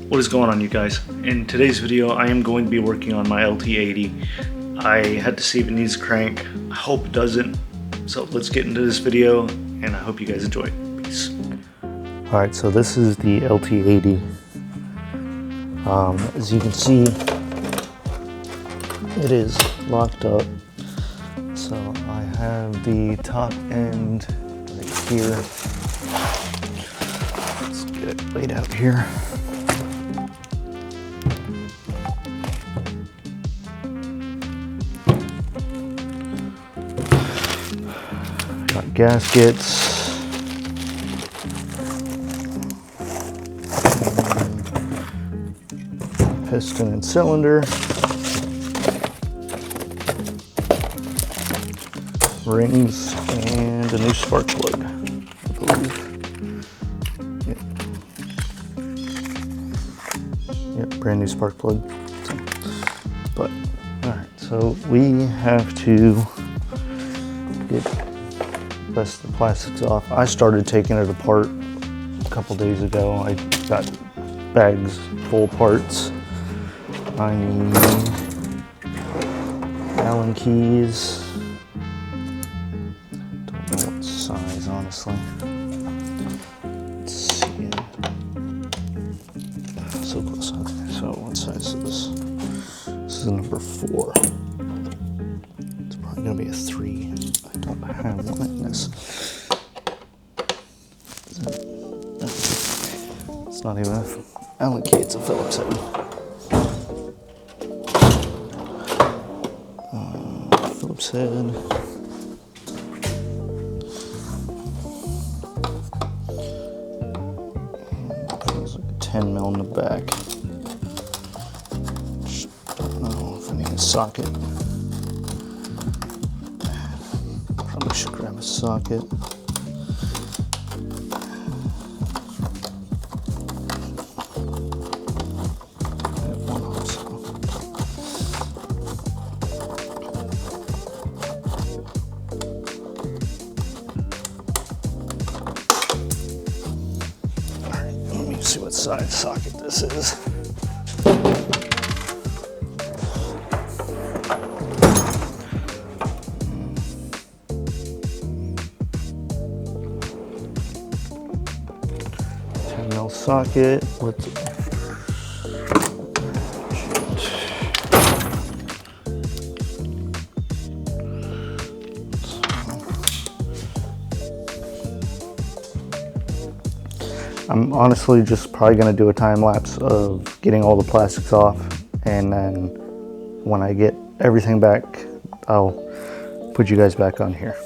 What is going on, you guys? In today's video I am going to be working on my lt80. I had to see if it needs a crank. I hope it doesn't. So let's get into this video and I hope you guys enjoy. Peace. Alright, so this is the lt80. As you can see, it is locked up. So I have the top end right here. Let's get it laid out here. Got gaskets. Piston and cylinder. Rings and a new spark plug, I believe. Yep, brand new spark plug. But, alright, so we have to get the rest of the plastics off. I started taking it apart a couple days ago. I got bags full of parts. I need Allen keys. Size, honestly. Let's see. So close. Okay, so what size is this? This is a number 4. It's probably gonna be a 3. I don't have one in this. It's not even an Allen key, it's a Phillips head. Phillips head. 10 mil in the back. Don't know if I need a socket. Probably should grab a socket. See what size socket this is. $10 socket. What's it? I'm honestly just probably going to do a time lapse of getting all the plastics off, and then when I get everything back, I'll put you guys back on here.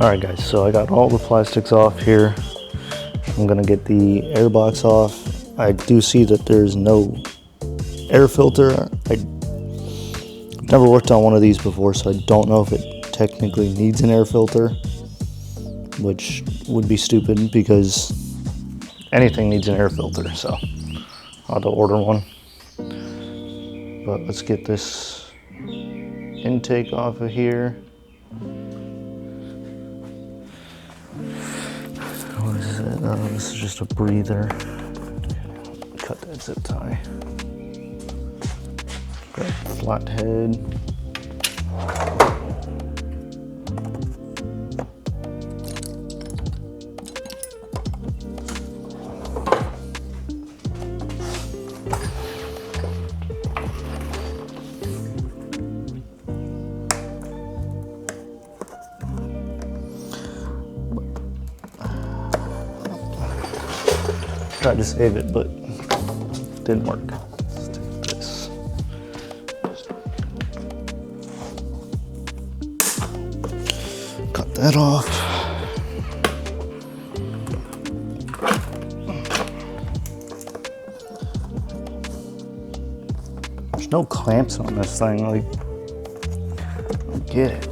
Alright guys, so I got all the plastics off here. I'm gonna get the air box off. I do see that there's no air filter. I've never worked on one of these before, so I don't know if it technically needs an air filter, which would be stupid because anything needs an air filter, so I'll have to order one. But let's get this intake off of here. What is it? This is just a breather. Cut that zip tie. Grab the flat head. tried to save it, but it didn't work. Let's take this. Cut that off. There's no clamps on this thing, like, I don't get it.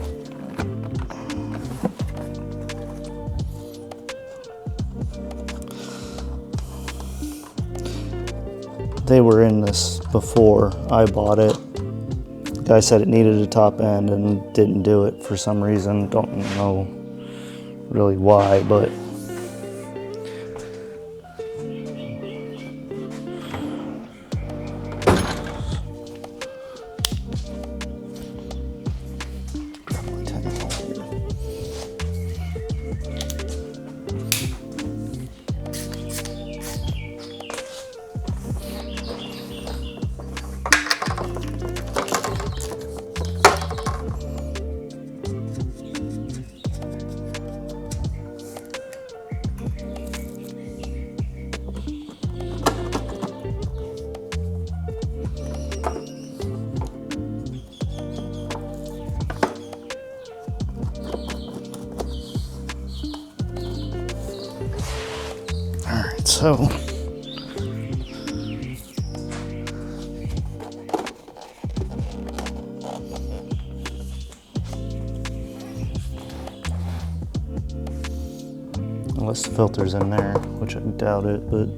They were in this before I bought it. The guy said it needed a top end and didn't do it for some reason. Don't know really why, but so unless the filter's in there, which I doubt it, but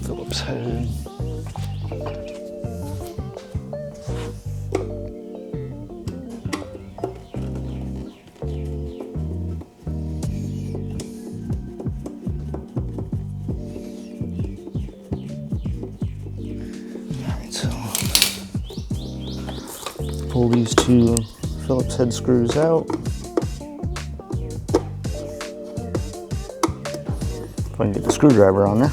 Phillips head. Alright, so pull these two Phillips head screws out. If I can get the screwdriver on there.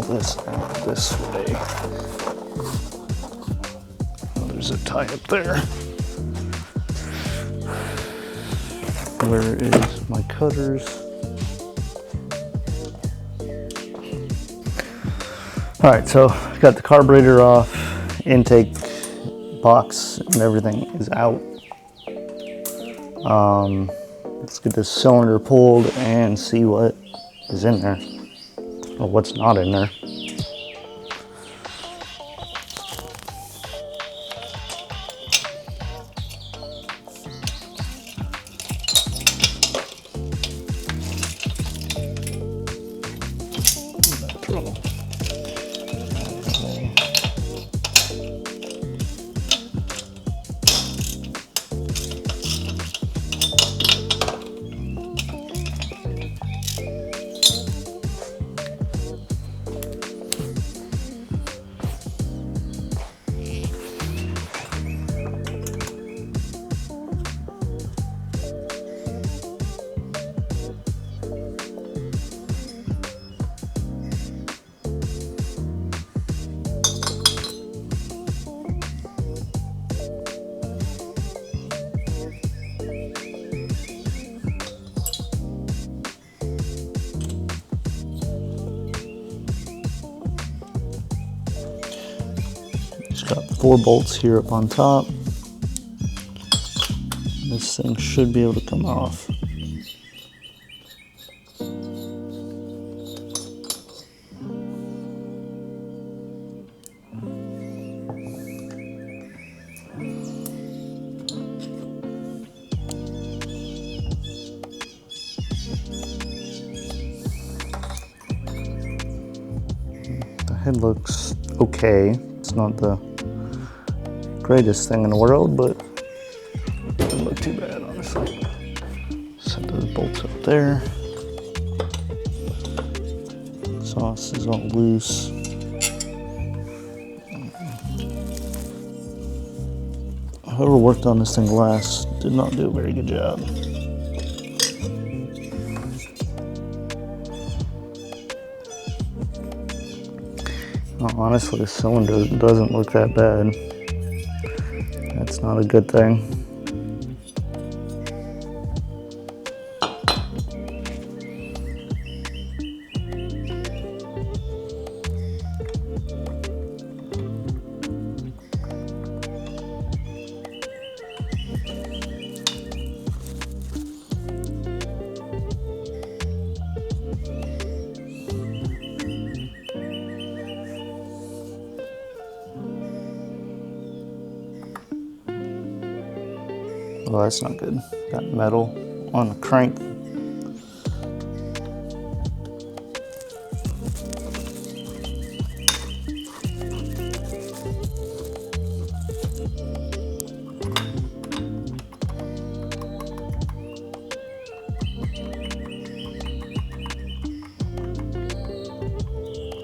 This out this way. Oh, there's a tie up there. Where is my cutters? All right, so I got the carburetor off, intake box and everything is out. Let's get this cylinder pulled and see what is in there. Or what's not in there. Just got 4 bolts here up on top. This thing should be able to come off. The head looks okay. It's not the greatest thing in the world, but it doesn't look too bad, honestly. Set those bolts up there. Exhaust is all loose. Whoever worked on this thing last did not do a very good job. Honestly, the cylinder doesn't look that bad. That's not a good thing. Well, that's not good. Got metal on the crank.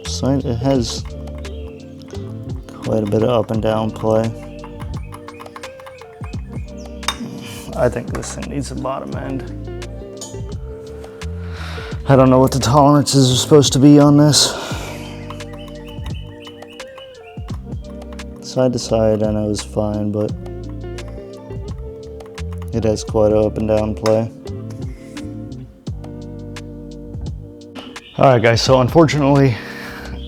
So it has quite a bit of up and down play. I think this thing needs a bottom end. I don't know what the tolerances are supposed to be on this. Side to side, I know is fine, but it has quite a up and down play. All right, guys, so unfortunately,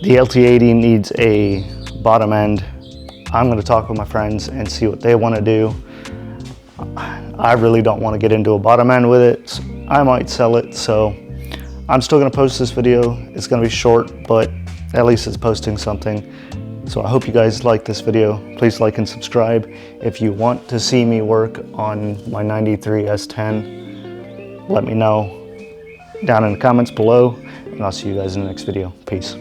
the lt80 needs a bottom end. I'm gonna talk with my friends and see what they wanna do. I really don't want to get into a bottom end with it. I might sell it, so I'm still going to post this video. It's going to be short, but at least it's posting something. So I hope you guys like this video. Please like and subscribe. If you want to see me work on my 93 S10, let me know down in the comments below, and I'll see you guys in the next video. Peace.